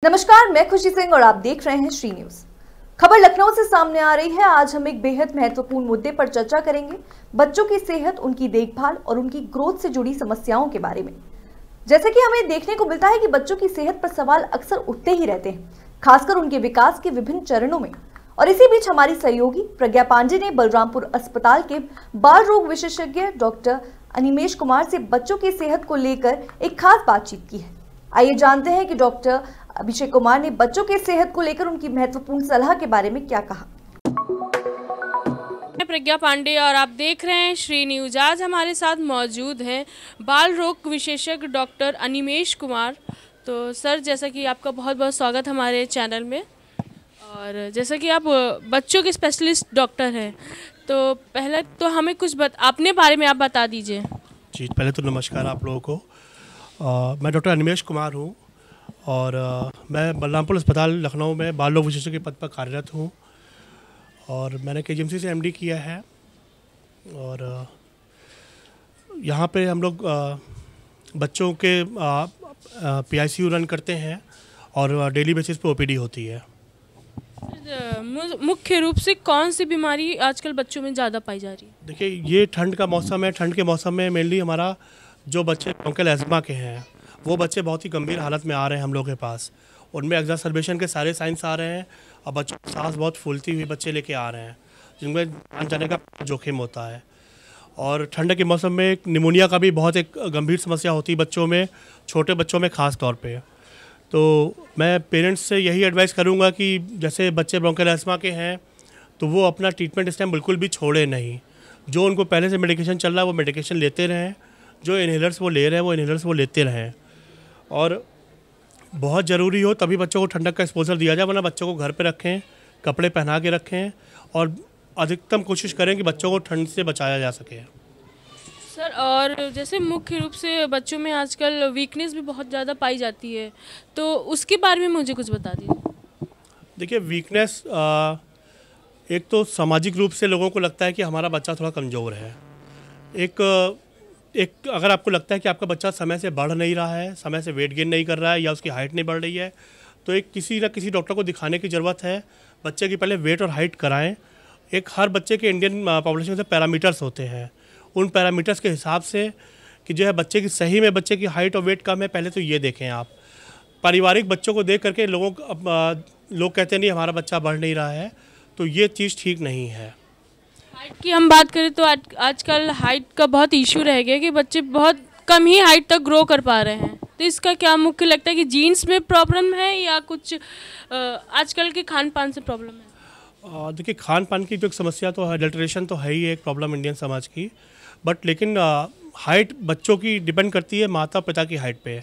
नमस्कार, मैं खुशी सिंह और आप देख रहे हैं श्री न्यूज। खबर लखनऊ से सामने आ रही है। आज हम एक बेहद महत्वपूर्ण मुद्दे पर चर्चा करेंगे, बच्चों की सेहत, उनकी देखभाल और उनकी ग्रोथ से जुड़ी समस्याओं के बारे में। जैसे कि हमें देखने को मिलता है कि बच्चों की सेहत पर सवाल अक्सर उठते ही रहते हैं, खासकर उनके विकास के विभिन्न चरणों में। और इसी बीच हमारी सहयोगी प्रज्ञा पांडे ने बलरामपुर अस्पताल के बाल रोग विशेषज्ञ डॉक्टर अनिमेश कुमार से बच्चों की सेहत को लेकर एक खास बातचीत की है। आइए जानते हैं कि डॉक्टर अभिषेक कुमार ने बच्चों की सेहत को लेकर उनकी महत्वपूर्ण सलाह के बारे में क्या कहा। मैं प्रज्ञा पांडे और आप देख रहे हैं श्री न्यूज। आज हमारे साथ मौजूद हैं बाल रोग विशेषज्ञ डॉक्टर अनिमेश कुमार। तो सर, जैसा कि आपका बहुत बहुत स्वागत हमारे चैनल में। और जैसा कि आप बच्चों के स्पेशलिस्ट डॉक्टर हैं, तो पहले तो हमें कुछ अपने बारे में आप बता दीजिए। जी, पहले तो नमस्कार आप लोगों को। मैं डॉक्टर अनिमेश कुमार हूँ और मैं बलरामपुर अस्पताल लखनऊ में बाल रोग विशेषज्ञ के पद पर कार्यरत हूँ और मैंने KGMC से MD किया है। और यहाँ पे हम लोग बच्चों के PICU रन करते हैं और डेली बेसिस पे OPD होती है। मुख्य रूप से कौन सी बीमारी आजकल बच्चों में ज़्यादा पाई जा रही है? देखिए, ये ठंड का मौसम है। ठंड के मौसम में मेनली हमारा जो बच्चे ब्रोंकियल एस्थमा के हैं, वो बच्चे बहुत ही गंभीर हालत में आ रहे हैं हम लोग के पास। उनमें एक्सासर्बेशन के सारे साइंस आ रहे हैं और बच्चों की सांस बहुत फूलती हुई बच्चे लेके आ रहे हैं, जिनमें जान जाने का जोखिम होता है। और ठंड के मौसम में निमोनिया का भी बहुत एक गंभीर समस्या होती है बच्चों में, छोटे बच्चों में ख़ास तौर पे। तो मैं पेरेंट्स से यही एडवाइस करूँगा कि जैसे बच्चे ब्रोंकियल एस्थमा के हैं तो वो अपना ट्रीटमेंट इस टाइम बिल्कुल भी छोड़े नहीं। जो उनको पहले से मेडिकेशन चल रहा है वो मेडिकेशन लेते रहें, जो इन्हेलर्स वो ले रहे हैं वो इन्हेलर्स वो लेते रहें। और बहुत ज़रूरी हो तभी बच्चों को ठंडक का एक्सपोजर दिया जाए, वरना बच्चों को घर पे रखें, कपड़े पहना के रखें और अधिकतम कोशिश करें कि बच्चों को ठंड से बचाया जा सके। सर, और जैसे मुख्य रूप से बच्चों में आजकल वीकनेस भी बहुत ज़्यादा पाई जाती है, तो उसके बारे में मुझे कुछ बता दीजिए। देखिए, वीकनेस एक तो सामाजिक रूप से लोगों को लगता है कि हमारा बच्चा थोड़ा कमज़ोर है। एक अगर आपको लगता है कि आपका बच्चा समय से बढ़ नहीं रहा है, समय से वेट गेन नहीं कर रहा है या उसकी हाइट नहीं बढ़ रही है, तो एक किसी न किसी डॉक्टर को दिखाने की ज़रूरत है। बच्चे की पहले वेट और हाइट कराएं। एक हर बच्चे के इंडियन पॉपुलेशन से पैरामीटर्स होते हैं, उन पैरामीटर्स के हिसाब से कि जो है बच्चे की सही में बच्चे की हाइट और वेट कम है, पहले तो ये देखें आप। पारिवारिक बच्चों को देख करके लोग कहते नहीं हमारा बच्चा बढ़ नहीं रहा है, तो ये चीज़ ठीक नहीं है। हाइट की हम बात करें तो आजकल हाइट का बहुत इशू रह गया कि बच्चे बहुत कम ही हाइट तक ग्रो कर पा रहे हैं। तो इसका क्या मुख्य लगता है कि जीन्स में प्रॉब्लम है या कुछ आजकल के खान पान से प्रॉब्लम है? देखिए, खान पान की जो एक समस्या तो है, अडल्ट्रेशन तो है ही एक प्रॉब्लम इंडियन समाज की, बट लेकिन हाइट बच्चों की डिपेंड करती है माता पिता की हाइट पे।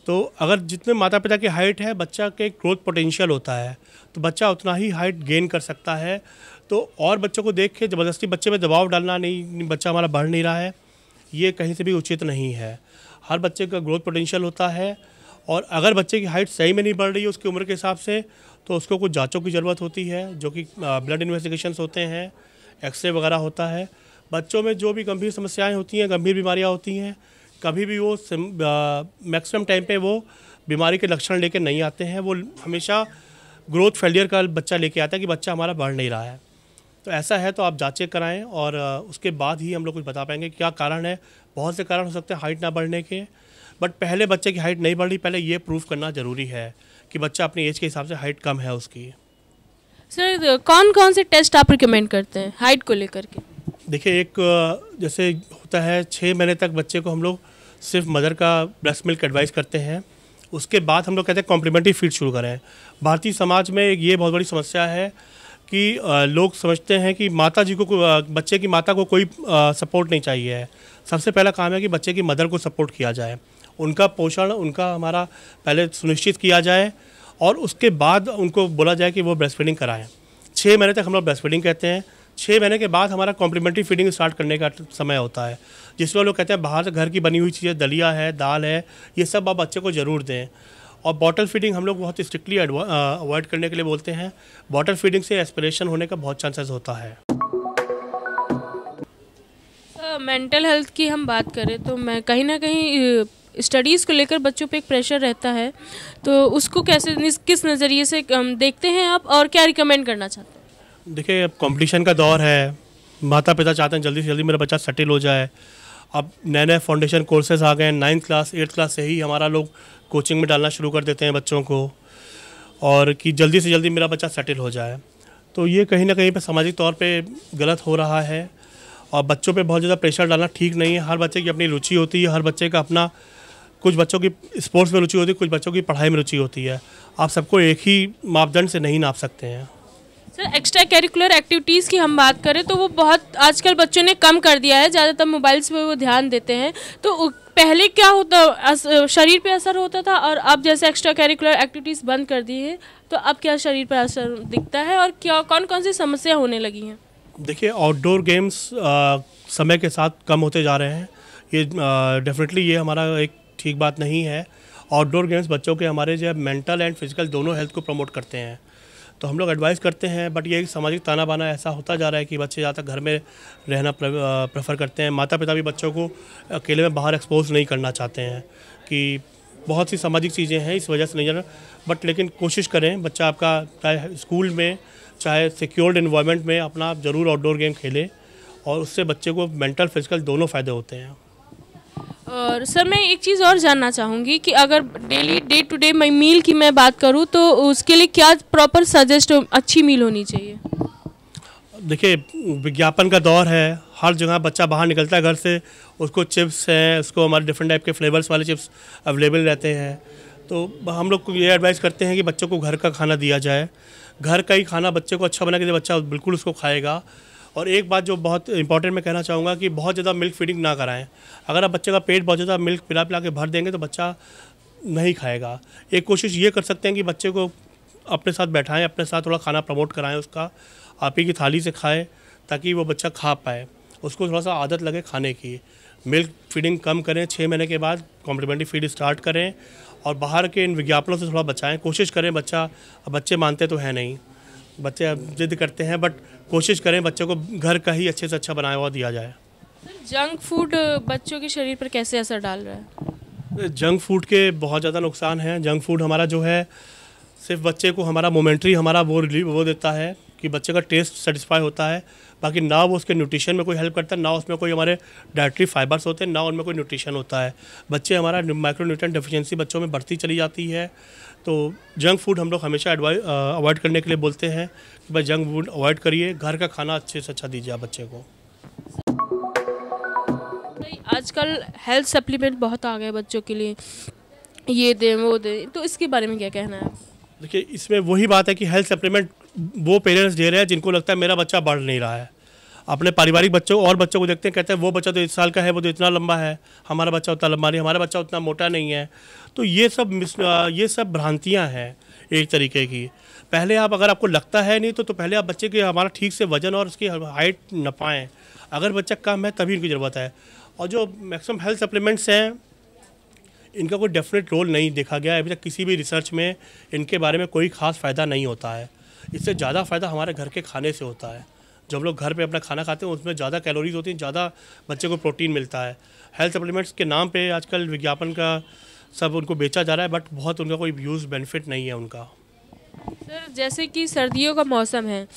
तो अगर जितने माता पिता की हाइट है, बच्चा के ग्रोथ पोटेंशियल होता है, तो बच्चा उतना ही हाइट गेन कर सकता है। तो और बच्चों को देख के ज़बरदस्ती बच्चे पे दबाव डालना, नहीं बच्चा हमारा बढ़ नहीं रहा है, ये कहीं से भी उचित नहीं है। हर बच्चे का ग्रोथ पोटेंशियल होता है और अगर बच्चे की हाइट सही में नहीं बढ़ रही है उसकी उम्र के हिसाब से, तो उसको कुछ जांचों की ज़रूरत होती है, जो कि ब्लड इन्वेस्टिगेशंस होते हैं, एक्सरे वगैरह होता है। बच्चों में जो भी गंभीर समस्याएँ होती हैं, गंभीर बीमारियाँ होती हैं, कभी भी वो मैक्सिमम टाइम पे वो बीमारी के लक्षण लेके नहीं आते हैं। वो हमेशा ग्रोथ फेलियर का बच्चा लेके आता है कि बच्चा हमारा बढ़ नहीं रहा है। तो ऐसा है तो आप जांचें कराएं और उसके बाद ही हम लोग कुछ बता पाएंगे क्या कारण है। बहुत से कारण हो सकते हैं हाइट ना बढ़ने के, बट पहले बच्चे की हाइट नहीं बढ़ रही, पहले ये प्रूफ करना ज़रूरी है कि बच्चा अपनी एज के हिसाब से हाइट कम है उसकी। सर, कौन कौन से टेस्ट आप रिकमेंड करते हैं हाइट को लेकर के? देखिए, एक जैसे होता है 6 महीने तक बच्चे को हम लोग सिर्फ मदर का ब्रेस्ट मिल्क एडवाइस करते हैं। उसके बाद हम लोग कहते हैं कॉम्प्लीमेंट्री फीड शुरू करें। भारतीय समाज में ये बहुत बड़ी समस्या है कि लोग समझते हैं कि माता जी को बच्चे की माता को कोई सपोर्ट नहीं चाहिए है। सबसे पहला काम है कि बच्चे की मदर को सपोर्ट किया जाए, उनका पोषण उनका हमारा पहले सुनिश्चित किया जाए और उसके बाद उनको बोला जाए कि वो ब्रेस्ट फीडिंग कराएं। 6 महीने तक हम लोग ब्रेस्ट फीडिंग कहते हैं। 6 महीने के बाद हमारा कॉम्प्लीमेंट्री फीडिंग स्टार्ट करने का समय होता है, जिसमें लोग कहते हैं बाहर से घर की बनी हुई चीज़ें, दलिया है, दाल है, ये सब आप बच्चे को ज़रूर दें। और बॉटल फीडिंग हम लोग बहुत स्ट्रिक्टली अवॉइड करने के लिए बोलते हैं। बॉटल फीडिंग से एस्पिरेशन होने का बहुत चांसेस होता है। मेंटल हेल्थ की हम बात करें तो मैं कहीं ना कहीं स्टडीज़ को लेकर बच्चों पे एक प्रेशर रहता है, तो उसको कैसे किस नज़रिए से देखते हैं आप और क्या रिकमेंड करना चाहते हैं? देखिए, अब कंपटीशन का दौर है, माता पिता चाहते हैं जल्दी से जल्दी मेरा बच्चा सेटल हो जाए। अब नए नए फाउंडेशन कोर्सेज आ गए हैं, 9th क्लास 8th क्लास से ही हमारा लोग कोचिंग में डालना शुरू कर देते हैं बच्चों को, और कि जल्दी से जल्दी मेरा बच्चा सेटल हो जाए। तो ये कहीं ना कहीं पे सामाजिक तौर पे गलत हो रहा है, और बच्चों पे बहुत ज़्यादा प्रेशर डालना ठीक नहीं है। हर बच्चे की अपनी रुचि होती है, हर बच्चे का अपना, कुछ बच्चों की स्पोर्ट्स में रुचि होती है, कुछ बच्चों की पढ़ाई में रुचि होती है। आप सबको एक ही मापदंड से नहीं नाप सकते हैं। सर, एक्स्ट्रा करिकुलर एक्टिविटीज़ की हम बात करें तो वो बहुत आजकल बच्चों ने कम कर दिया है, ज़्यादातर मोबाइल्स पे वो ध्यान देते हैं। तो पहले क्या होता, शरीर पे असर होता था, और अब जैसे एक्स्ट्रा करिकुलर एक्टिविटीज़ बंद कर दी है तो अब क्या शरीर पर असर दिखता है और क्या कौन कौन सी समस्या होने लगी हैं? देखिए, आउटडोर गेम्स समय के साथ कम होते जा रहे हैं। ये डेफिनेटली ये हमारा एक ठीक बात नहीं है। आउटडोर गेम्स बच्चों के हमारे जो मेंटल एंड फिजिकल दोनों हेल्थ को प्रमोट करते हैं, तो हम लोग एडवाइस करते हैं। बट ये एक सामाजिक ताना बाना ऐसा होता जा रहा है कि बच्चे ज़्यादा घर में रहना प्रेफर करते हैं। माता पिता भी बच्चों को अकेले में बाहर एक्सपोज नहीं करना चाहते हैं, कि बहुत सी सामाजिक चीज़ें हैं, इस वजह से नहीं जाना। बट लेकिन कोशिश करें, बच्चा आपका चाहे स्कूल में चाहे सिक्योर्ड इन्वायरमेंट में अपना ज़रूर आउटडोर गेम खेले, और उससे बच्चे को मेंटल फिजिकल दोनों फ़ायदे होते हैं। और सर, मैं एक चीज़ और जानना चाहूँगी कि अगर daily day to day meal की मैं बात करूँ तो उसके लिए क्या प्रॉपर सजेस्ट अच्छी मील होनी चाहिए? देखिए, विज्ञापन का दौर है, हर जगह बच्चा बाहर निकलता है घर से, उसको चिप्स हैं, उसको हमारे डिफरेंट टाइप के फ्लेवर्स वाले चिप्स अवेलेबल रहते हैं। तो हम लोग को ये एडवाइस करते हैं कि बच्चों को घर का खाना दिया जाए। घर का ही खाना बच्चे को अच्छा बना के दे, बच्चा बिल्कुल उसको खाएगा। और एक बात जो बहुत इंपॉर्टेंट मैं कहना चाहूँगा कि बहुत ज़्यादा मिल्क फीडिंग ना कराएं। अगर आप बच्चे का पेट बहुत ज़्यादा मिल्क पिला पिला के भर देंगे तो बच्चा नहीं खाएगा। एक कोशिश ये कर सकते हैं कि बच्चे को अपने साथ बैठाएं, अपने साथ थोड़ा खाना प्रमोट कराएं, उसका आप ही की थाली से खाए, ताकि वो बच्चा खा पाए, उसको थोड़ा सा आदत लगे खाने की। मिल्क फीडिंग कम करें, 6 महीने के बाद कॉम्प्लीमेंट्री फीड स्टार्ट करें, और बाहर के इन विज्ञापनों से थोड़ा बचाएं। कोशिश करें, बच्चे मानते तो हैं नहीं, बच्चे जिद करते हैं, बट कोशिश करें बच्चों को घर का ही अच्छे से अच्छा बनाया हुआ दिया जाए। जंक फूड बच्चों के शरीर पर कैसे असर डाल रहा है? जंक फूड के बहुत ज़्यादा नुकसान हैं। जंक फूड हमारा जो है, सिर्फ बच्चे को हमारा मोमेंट्री हमारा वो देता है कि बच्चे का टेस्ट सेटिस्फाई होता है, बाकी ना वो उसके न्यूट्रिशन में कोई हेल्प करता है, ना उसमें कोई हमारे डाइटरी फाइबर्स होते हैं, ना उनमें कोई न्यूट्रिशन होता है। बच्चे हमारा माइक्रोन्यूट्रिएंट डेफिशिएंसी बच्चों में बढ़ती चली जाती है। तो जंक फूड हम लोग हमेशा अवॉइड करने के लिए बोलते हैं कि भाई जंक फूड अवॉइड करिए, घर का खाना अच्छे से अच्छा दीजिए आप बच्चे को। आजकल हेल्थ सप्लीमेंट बहुत आ गए बच्चों के लिए, ये दें वो दें, तो इसके बारे में क्या कहना है? देखिए, इसमें वही बात है कि हेल्थ सप्लीमेंट वो पेरेंट्स दे रहे हैं जिनको लगता है मेरा बच्चा बढ़ नहीं रहा है। अपने पारिवारिक बच्चों और बच्चों को देखते हैं, कहते हैं वो बच्चा तो 1 साल का है, वो तो इतना लंबा है, हमारा बच्चा उतना लंबा नहीं, हमारा बच्चा उतना मोटा नहीं है। तो ये सब भ्रांतियाँ हैं एक तरीके की। पहले अगर आपको लगता है नहीं तो पहले आप बच्चे के हमारा ठीक से वजन और उसकी हाइट नपाएं। अगर बच्चा कम है तभी इनकी ज़रूरत है। और जो मैक्सिमम हेल्थ सप्लीमेंट्स हैं, इनका कोई डेफिनेट रोल नहीं देखा गया है अभी तक किसी भी रिसर्च में। इनके बारे में कोई ख़ास फ़ायदा नहीं होता है। इससे ज़्यादा फ़ायदा हमारे घर के खाने से होता है। जब हम लोग घर पे अपना खाना खाते हैं उसमें ज़्यादा कैलोरीज होती हैं, ज़्यादा बच्चे को प्रोटीन मिलता है। हेल्थ सप्लीमेंट्स के नाम पे आजकल विज्ञापन का सब उनको बेचा जा रहा है, बट बहुत उनका कोई यूज़ बेनिफिट नहीं है उनका। सर, जैसे कि सर्दियों का मौसम है,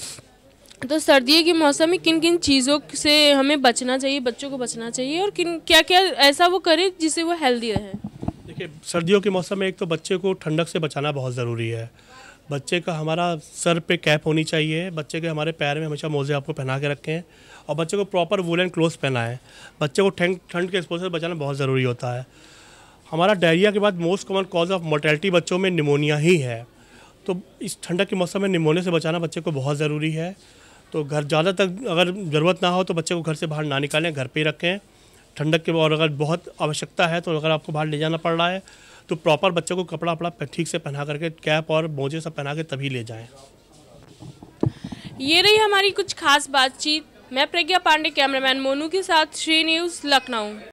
तो सर्दियों के मौसम में किन किन चीज़ों से हमें बचना चाहिए, बच्चों को बचना चाहिए, और क्या क्या ऐसा वो करे जिससे वो हेल्दी रहे? देखिए, सर्दियों के मौसम में एक तो बच्चे को ठंडक से बचाना बहुत ज़रूरी है। बच्चे का हमारा सर पे कैप होनी चाहिए, बच्चे के हमारे पैर में हमेशा मोजे आपको पहना के रखें, और बच्चे को प्रॉपर वूलन क्लोथ्स पहनाएं। बच्चे को ठंड के एक्सपोजर से बचाना बहुत ज़रूरी होता है। हमारा डायरिया के बाद most common cause of mortality बच्चों में निमोनिया ही है। तो इस ठंडक के मौसम में निमोनिया से बचाना बच्चे को बहुत ज़रूरी है। तो घर ज़्यादा तक अगर ज़रूरत ना हो तो बच्चे को घर से बाहर ना निकालें, घर पे ही रखें ठंडक के। और अगर बहुत आवश्यकता है तो अगर आपको बाहर ले जाना पड़ रहा है तो प्रॉपर बच्चे को कपड़ा ठीक से पहना करके, कैप और मोजे सब पहना के तभी ले जाएं। ये रही हमारी कुछ खास बातचीत। मैं प्रज्ञा पांडे, कैमरामैन मोनू के साथ, श्री न्यूज़, लखनऊ।